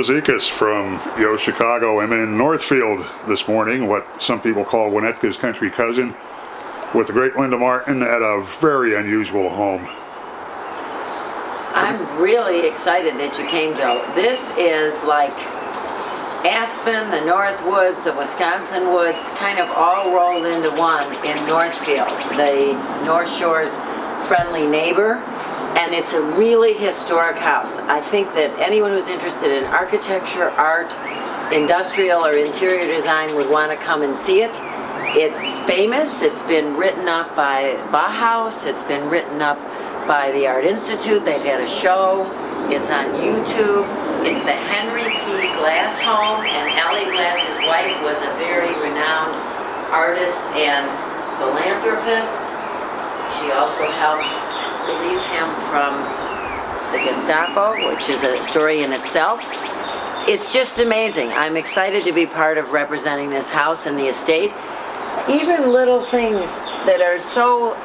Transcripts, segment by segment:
Zekas from Chicago. I'm in Northfield this morning, what some people call Winnetka's country cousin, with the great Linda Martin at a very unusual home. I'm really excited that you came, Joe. This is like Aspen, the North Woods, the Wisconsin Woods, kind of all rolled into one in Northfield, the North Shore's friendly neighbor. And it's a really historic house. I think that anyone who's interested in architecture, art, industrial, or interior design would want to come and see it. It's famous. It's been written up by Bauhaus. It's been written up by the Art Institute. They've had a show. It's on YouTube. It's the Henry P. Glass home, and Ellie Glass, his wife, was a very renowned artist and philanthropist. She also helped release him from the Gestapo, which is a story in itself. It's just amazing. I'm excited to be part of representing this house and the estate. Even little things that are so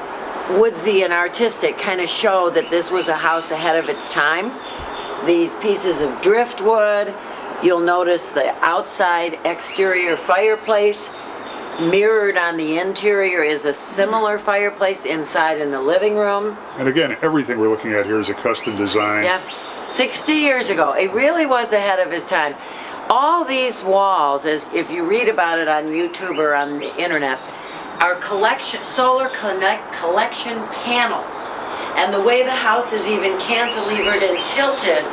woodsy and artistic kind of show that this was a house ahead of its time. These pieces of driftwood, you'll notice the outside exterior fireplace. Mirrored on the interior is a similar fireplace inside in the living room. And again, everything we're looking at here is a custom design. Yep, 60 years ago. It really was ahead of his time. All these walls, as if you read about it on YouTube or on the internet, are solar collection panels. And the way the house is even cantilevered and tilted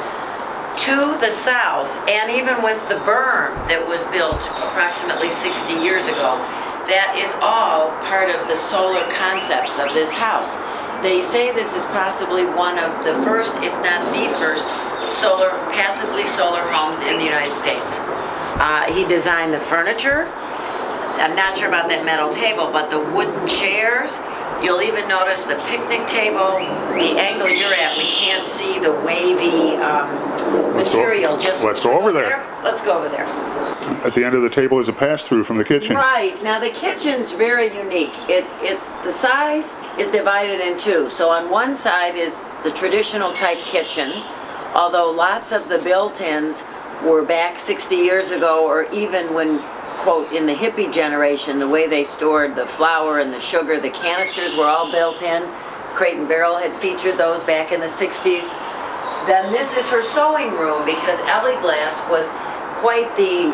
to the south, and even with the berm that was built approximately 60 years ago, that is all part of the solar concepts of this house. They say this is possibly one of the first, if not the first, passively solar homes in the United States. He designed the furniture. I'm not sure about that metal table, but the wooden chairs. You'll even notice the picnic table. The angle you're at, we can't see the wavy material. Let's go over there. Let's go over there. At the end of the table is a pass-through from the kitchen. Right. Now the kitchen's very unique. The size is divided in two. So on one side is the traditional type kitchen, although lots of the built-ins were back 60 years ago, or even when, quote, in the hippie generation, the way they stored the flour and the sugar, the canisters were all built in. Crate and Barrel had featured those back in the 60s. Then this is her sewing room, because Ellie Glass was quite the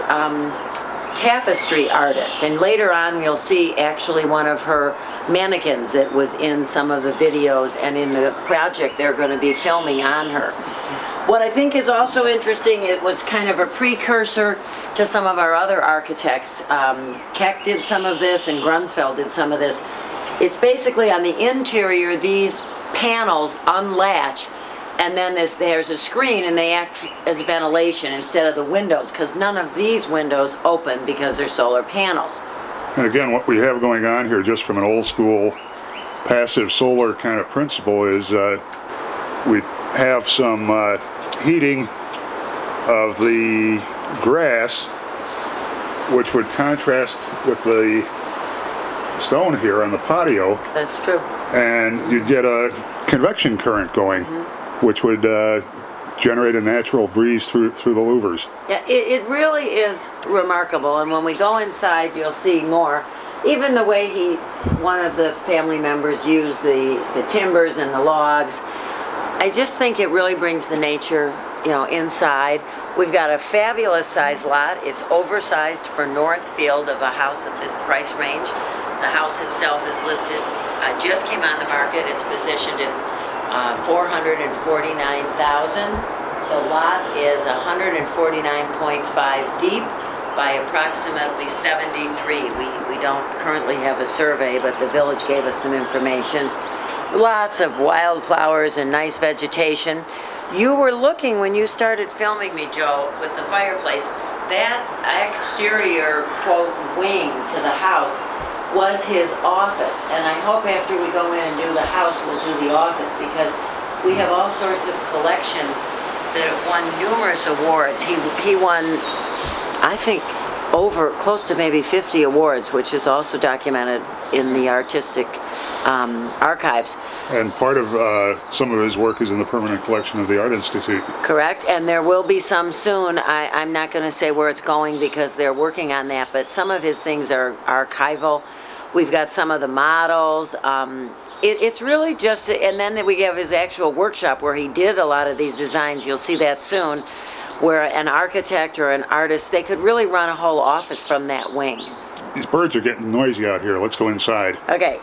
tapestry artist. And later on you'll see actually one of her mannequins that was in some of the videos, and in the project they're going to be filming on her. What I think is also interesting, it was kind of a precursor to some of our other architects. Keck did some of this, and Grunsfeld did some of this. It's basically on the interior, these panels unlatch, and then there's a screen, and they act as ventilation instead of the windows, because none of these windows open because they're solar panels. And again, what we have going on here, just from an old school passive solar kind of principle, is we have some heating of the grass, which would contrast with the stone here on the patio. That's true. And you'd get a convection current going, which would generate a natural breeze through the louvers. Yeah, it really is remarkable, and when we go inside you'll see more. Even the way one of the family members used the timbers and the logs. I just think it really brings the nature, inside. We've got a fabulous size lot. It's oversized for Northfield of a house at this price range. The house itself is listed, just came on the market. It's positioned at $449,000. The lot is 149.5 deep by approximately 73. We don't currently have a survey, but the village gave us some information. Lots of wildflowers and nice vegetation. You were looking, when you started filming me, Joe, with the fireplace, that exterior, quote, wing to the house was his office. And I hope after we go in and do the house, we'll do the office, because we have all sorts of collections that have won numerous awards. He won, I think, close to maybe 50 awards, which is also documented in the artistic archives. And part of some of his work is in the permanent collection of the Art Institute. Correct, and there will be some soon. I'm not going to say where it's going because they're working on that, but some of his things are archival. We've got some of the models. It's really just, and then we have his actual workshop where he did a lot of these designs. You'll see that soon, where an architect or an artist, they could really run a whole office from that wing. These birds are getting noisy out here. Let's go inside. Okay.